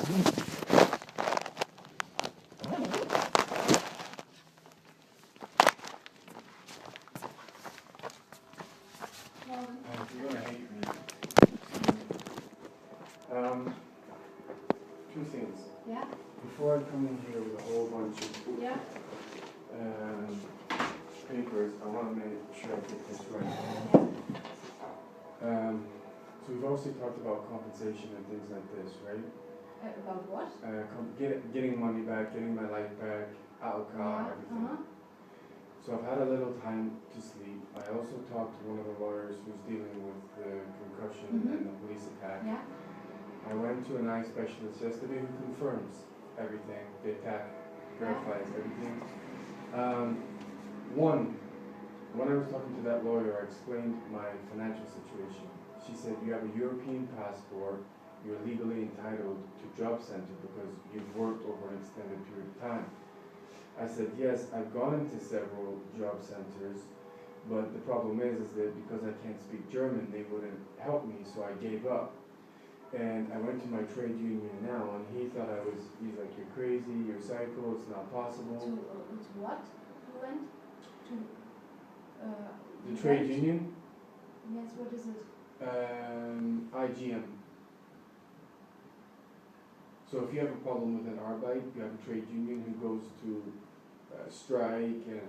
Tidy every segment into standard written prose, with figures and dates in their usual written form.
You're gonna hate me. Two things. Yeah. Before I come in here with a whole bunch of papers, I want to make sure I get this right. So we've also talked about compensation and things like this, right? About what? Getting money back, getting my life back, car, everything. So I've had a little time to sleep. I also talked to one of the lawyers who's dealing with the concussion and the police attack. Yeah. I went to an eye specialist yesterday who confirms everything. The attack verifies everything. When I was talking to that lawyer, I explained my financial situation. She said, you have a European passport, you're legally entitled to job center because you've worked over an extended period of time. I said, yes, I've gone into several job centers, but the problem is that because I can't speak German, they wouldn't help me, so I gave up. And I went to my trade union now, and he's like, you're crazy, you're psycho, it's not possible. To what? You went? To the trade union? Yes, what is it? IGM. So if you have a problem with an Arbeit, you have a trade union who goes to strike and...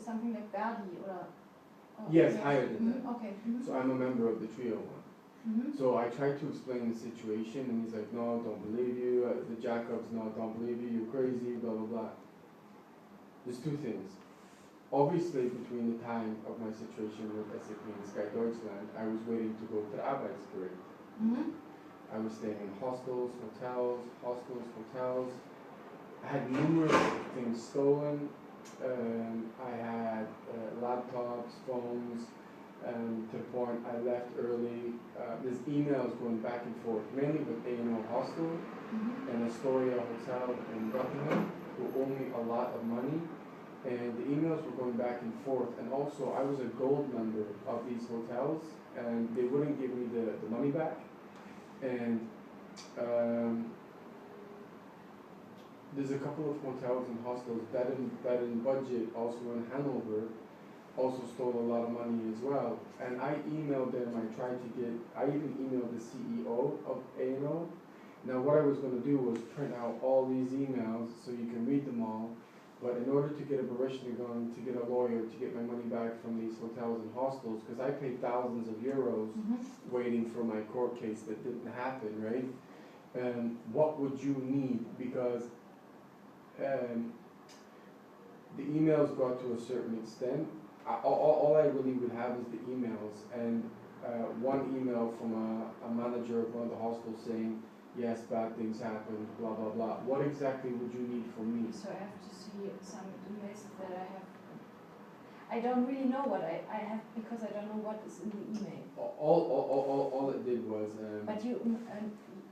Something like Verdi or... Yes, higher than that. Okay. So I'm a member of the Trio one. So I tried to explain the situation, and he's like, no, don't believe you. The Jacobs, no, don't believe you. You're crazy, blah, blah, blah. There's two things. Obviously, between the time of my situation with SAP and Sky Deutschland, I was waiting to go to the Arbeitsgericht. I was staying in hostels, hotels. I had numerous things stolen. I had laptops, phones, to the point I left early. There's emails going back and forth, mainly with A&O Hostel and Astoria Hotel in Buckingham, who owe me a lot of money. And the emails were going back and forth. And also, I was a gold member of these hotels, and they wouldn't give me the money back. And there's a couple of hotels and hostels, Bed and Budget, also in Hanover, also stole a lot of money as well. And I emailed them, I even emailed the CEO of A&O. Now what I was going to do was print out all these emails so you can read them all. But in order to get a barishta going, to get a lawyer, to get my money back from these hotels and hostels, because I paid thousands of euros waiting for my court case that didn't happen, right? What would you need? Because the emails got to a certain extent. All I really would have is the emails, and one email from a manager of one of the hostels saying, yes, bad things happen, blah, blah, blah. What exactly would you need from me? So I have to see some emails that I have. I don't really know what I have, because I don't know what is in the email. All it did was... but you,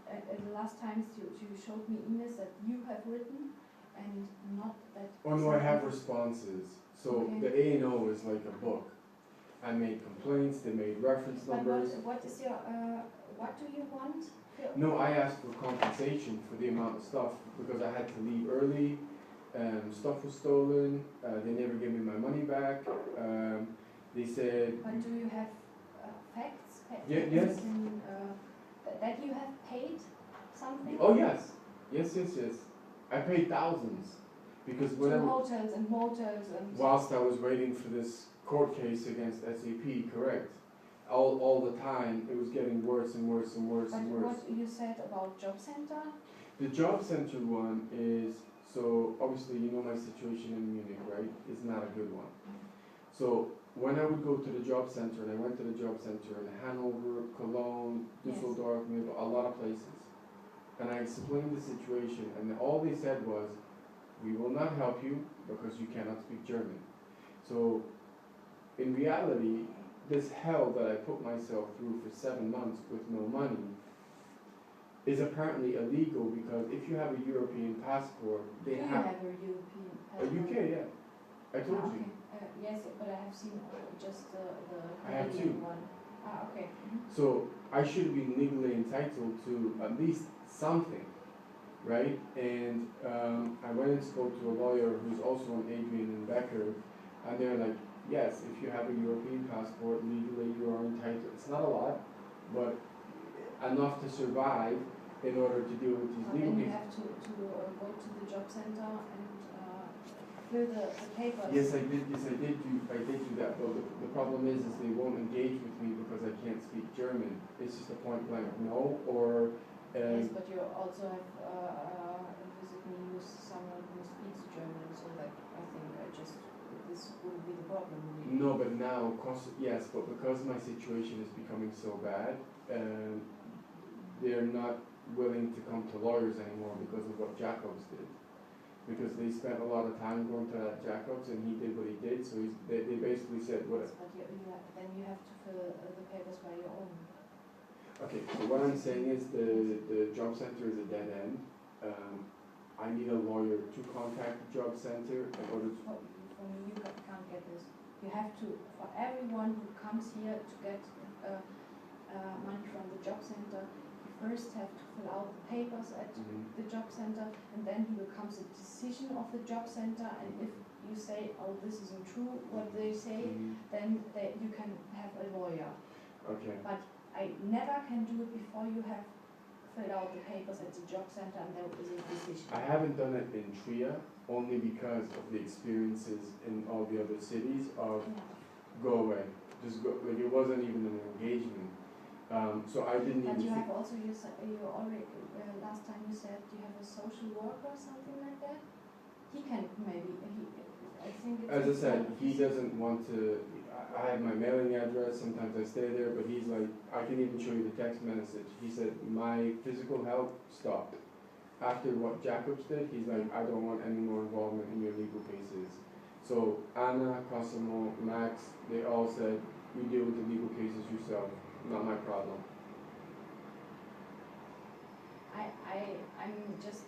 the last times you showed me emails that you have written, and not that... Oh no, I have responses. So the A&O is like a book. I made complaints, they made reference numbers. But what is your, what do you want? No, I asked for compensation for the amount of stuff because I had to leave early. Stuff was stolen. They never gave me my money back. They said... But do you have facts? Yes. That you have paid something? Oh yes. Yes. I paid thousands. Because whenever... hotels and motels and... Whilst I was waiting for this court case against SAP, correct. All the time, it was getting worse and worse and worse and worse. What you said about job center? The job center one is, so obviously you know my situation in Munich, right? It's not a good one. So when I would go to the job center, and I went to the job center in Hanover, Cologne, Düsseldorf, a lot of places. And I explained the situation, and all they said was, we will not help you because you cannot speak German. So in reality, this hell that I put myself through for 7 months with no money is apparently illegal, because if you have a European passport, they have... You have a European passport? A UK, yeah. I told you. Yes, but I have seen just the I have two. one. Ah, okay. So I should be legally entitled to at least something, right? And I went and spoke to a lawyer who's also an Adrian and Becker, and they're like, yes, if you have a European passport, legally you are entitled. It's not a lot, but enough to survive in order to deal with these legal Then you cases. have to go to the job center and fill the papers. Yes, I did. Yes, I did do that. But the problem is they won't engage with me because I can't speak German. It's just a point blank no. Or Yes, but you also have visit me with someone who speaks German, so that I think this will be the problem. Really. no. But now, yes, but because my situation is becoming so bad, they're not willing to come to lawyers anymore because of what Jacobs did. Because they spent a lot of time going to that Jacobs, and he did what he did. So they basically said, "What?" Yes, but then you have to fill the papers by your own. Okay, so what I'm saying is the job center is a dead end. I need a lawyer to contact the job center in order to. For me, you can't get this. You have to, for everyone who comes here to get money from the job center, you first have to fill out the papers at the job center, and then it becomes a decision of the job center. And if you say, oh, this isn't true, what they say, then you can have a lawyer. Okay. But I never can do it before you have filled out the papers at the job center and there is a decision. I haven't done it in Trier only because of the experiences in all the other cities of go away, just go. Like it wasn't even an engagement. So I didn't But even. you have also you already last time you said you have a social worker or something like that. He can maybe I think. As I said, he doesn't want to. I have my mailing address. Sometimes I stay there, but he's like, I can even show you the text message. He said my physical help stopped after what Jacobs did. He's like, I don't want any more involvement in your legal cases. So Anna, Cosimo, Max, they all said, you deal with the legal cases yourself. Not my problem. I'm just